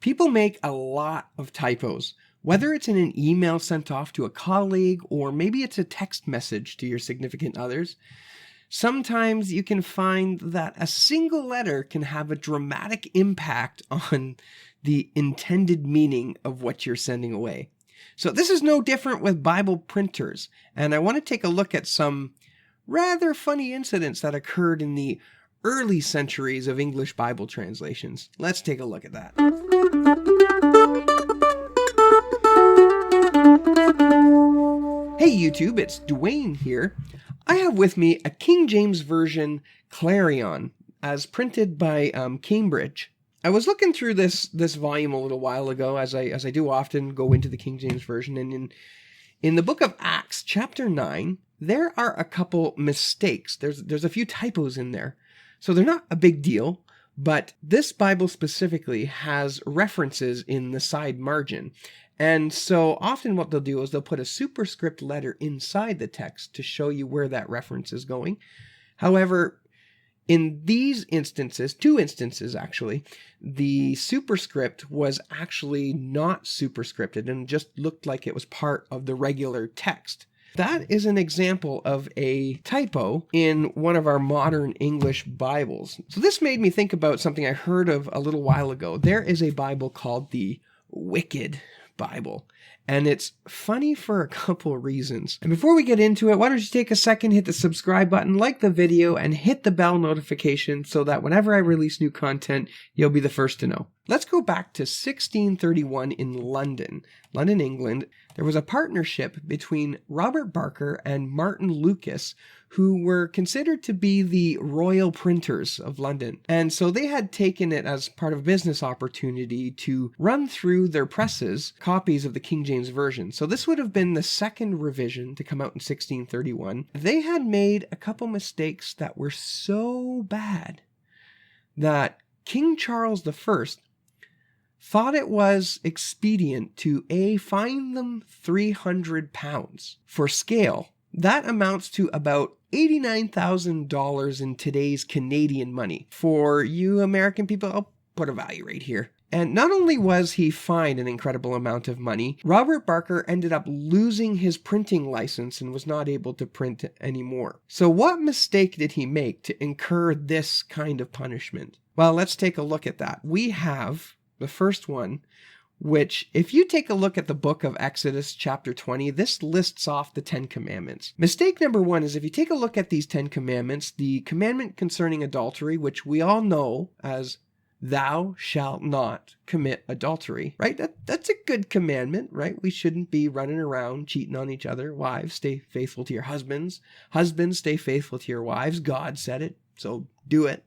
People make a lot of typos, whether it's in an email sent off to a colleague or maybe it's a text message to your significant others. Sometimes you can find that a single letter can have a dramatic impact on the intended meaning of what you're sending away. So this is no different with Bible printers, and I want to take a look at some rather funny incidents that occurred in the early centuries of English Bible translations. Let's take a look at that. Hey YouTube, it's Dwayne here. I have with me a King James Version Clarion, as printed by Cambridge. I was looking through this volume a little while ago, as I do often go into the King James Version, and in the book of Acts, chapter 9, there are a couple mistakes. There's a few typos in there. So they're not a big deal, but this Bible specifically has references in the side margin. And so often what they'll do is they'll put a superscript letter inside the text to show you where that reference is going. However, in these instances, 2 instances actually, the superscript was actually not superscripted and just looked like it was part of the regular text. That is an example of a typo in one of our modern English Bibles. So this made me think about something I heard of a little while ago. There is a Bible called the Wicked Bible, and it's funny for a couple reasons. And before we get into it, why don't you take a second, hit the subscribe button, like the video, and hit the bell notification so that whenever I release new content, you'll be the first to know. Let's go back to 1631 in London, England. There was a partnership between Robert Barker and Martin Lucas, who were considered to be the royal printers of London. And so they had taken it as part of a business opportunity to run through their presses copies of the King James Version. So this would have been the second revision to come out in 1631. They had made a couple mistakes that were so bad that King Charles I thought it was expedient to fine them £300 for scale. That amounts to about $89,000 in today's Canadian money. For you American people, I'll put a value right here. And not only was he fined an incredible amount of money, Robert Barker ended up losing his printing license and was not able to print anymore. So what mistake did he make to incur this kind of punishment? Well, let's take a look at that. We have the first one, which, if you take a look at the book of Exodus chapter 20, this lists off the 10 commandments. Mistake number 1 is if you take a look at these 10 commandments, the commandment concerning adultery, which we all know as thou shalt not commit adultery, right? That's a good commandment, right? We shouldn't be running around cheating on each other. Wives, stay faithful to your husbands. Husbands, stay faithful to your wives. God said it, so do it.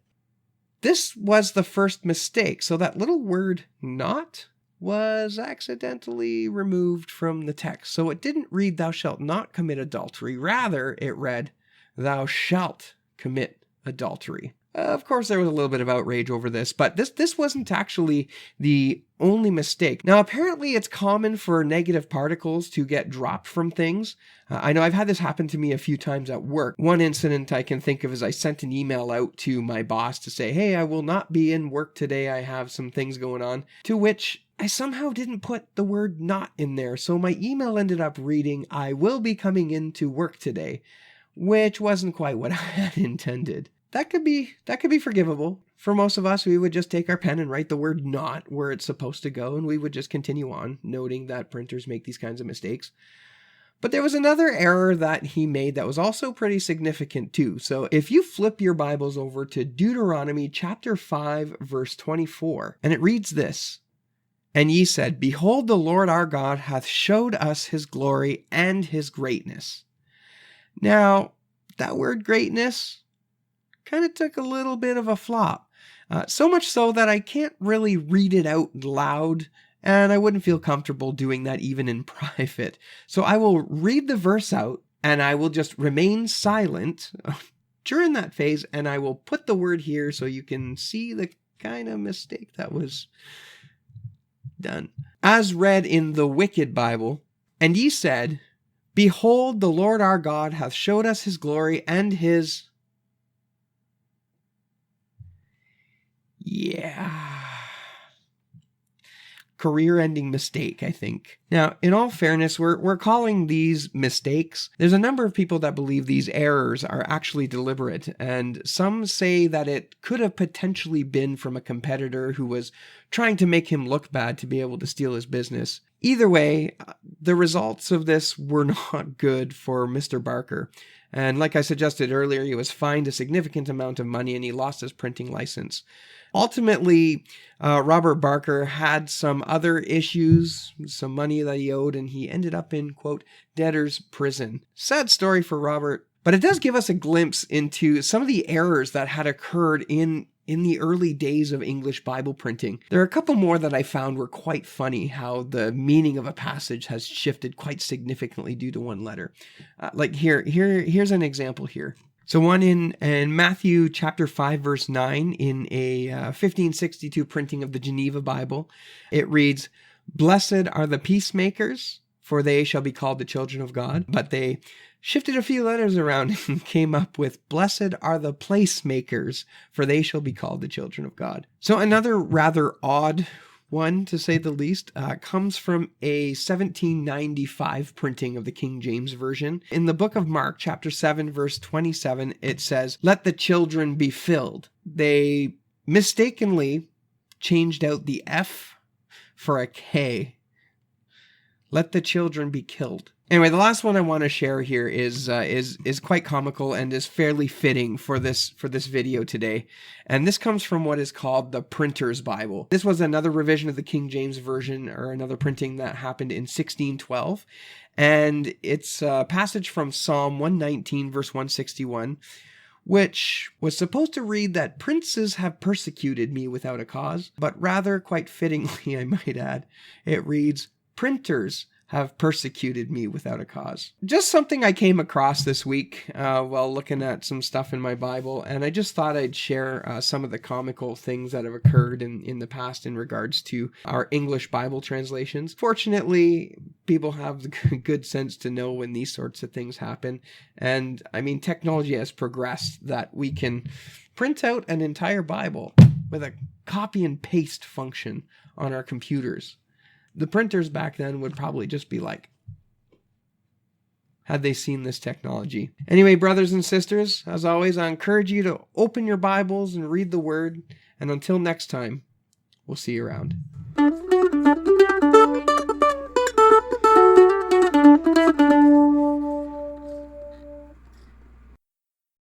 This was the first mistake. So that little word not was accidentally removed from the text. So it didn't read thou shalt not commit adultery. Rather, it read thou shalt commit adultery. Of course, there was a little bit of outrage over this, but this wasn't actually the only mistake. Now, apparently it's common for negative particles to get dropped from things. I know I've had this happen to me a few times at work. One incident I can think of is I sent an email out to my boss to say, hey, I will not be in work today. I have some things going on, to which I somehow didn't put the word not in there. So my email ended up reading, I will be coming into work today, which wasn't quite what I had intended. That could be forgivable. For most of us, we would just take our pen and write the word not where it's supposed to go, and we would just continue on, noting that printers make these kinds of mistakes. But there was another error that he made that was also pretty significant too. So if you flip your Bibles over to Deuteronomy chapter 5, verse 24, and it reads this, and ye said, behold, the Lord our God hath showed us his glory and his greatness. Now, that word greatness kind of took a little bit of a flop. So much so that I can't really read it out loud, and I wouldn't feel comfortable doing that even in private. So I will read the verse out, and I will just remain silent during that phase, and I will put the word here so you can see the kind of mistake that was done. As read in the Wicked Bible, and ye said, behold, the Lord our God hath showed us his glory and his... Yeah. career-ending mistake, I think. Now, in all fairness, we're calling these mistakes. There's a number of people that believe these errors are actually deliberate, and some say that it could have potentially been from a competitor who was trying to make him look bad to be able to steal his business. Either way, the results of this were not good for Mr. Barker. And like I suggested earlier, he was fined a significant amount of money and he lost his printing license. Ultimately, Robert Barker had some other issues, some money that he owed, and he ended up in, quote, debtor's prison. Sad story for Robert, but it does give us a glimpse into some of the errors that had occurred in the early days of English Bible printing. There are a couple more that I found were quite funny, how the meaning of a passage has shifted quite significantly due to one letter. Here's an example here. So one in Matthew chapter 5, verse 9, in a 1562 printing of the Geneva Bible, it reads, "Blessed are the peacemakers, for they shall be called the children of God." But they shifted a few letters around and came up with, "Blessed are the placemakers, for they shall be called the children of God." So another rather odd one, to say the least, comes from a 1795 printing of the King James Version. In the book of Mark, chapter 7, verse 27, it says, "Let the children be filled." They mistakenly changed out the F for a K. Let the children be killed. Anyway, the last one I want to share here is quite comical and is fairly fitting for this video today. And this comes from what is called the Printer's Bible. This was another revision of the King James Version, or another printing that happened in 1612. And it's a passage from Psalm 119, verse 161, which was supposed to read that princes have persecuted me without a cause, but rather, quite fittingly, I might add, it reads, printers have persecuted me without a cause. Just something I came across this week while looking at some stuff in my Bible, and I just thought I'd share some of the comical things that have occurred in the past in regards to our English Bible translations. Fortunately, people have the good sense to know when these sorts of things happen, and I mean, technology has progressed that we can print out an entire Bible with a copy and paste function on our computers. The printers back then would probably just be like, had they seen this technology. Anyway, brothers and sisters, as always, I encourage you to open your Bibles and read the Word. And until next time, we'll see you around.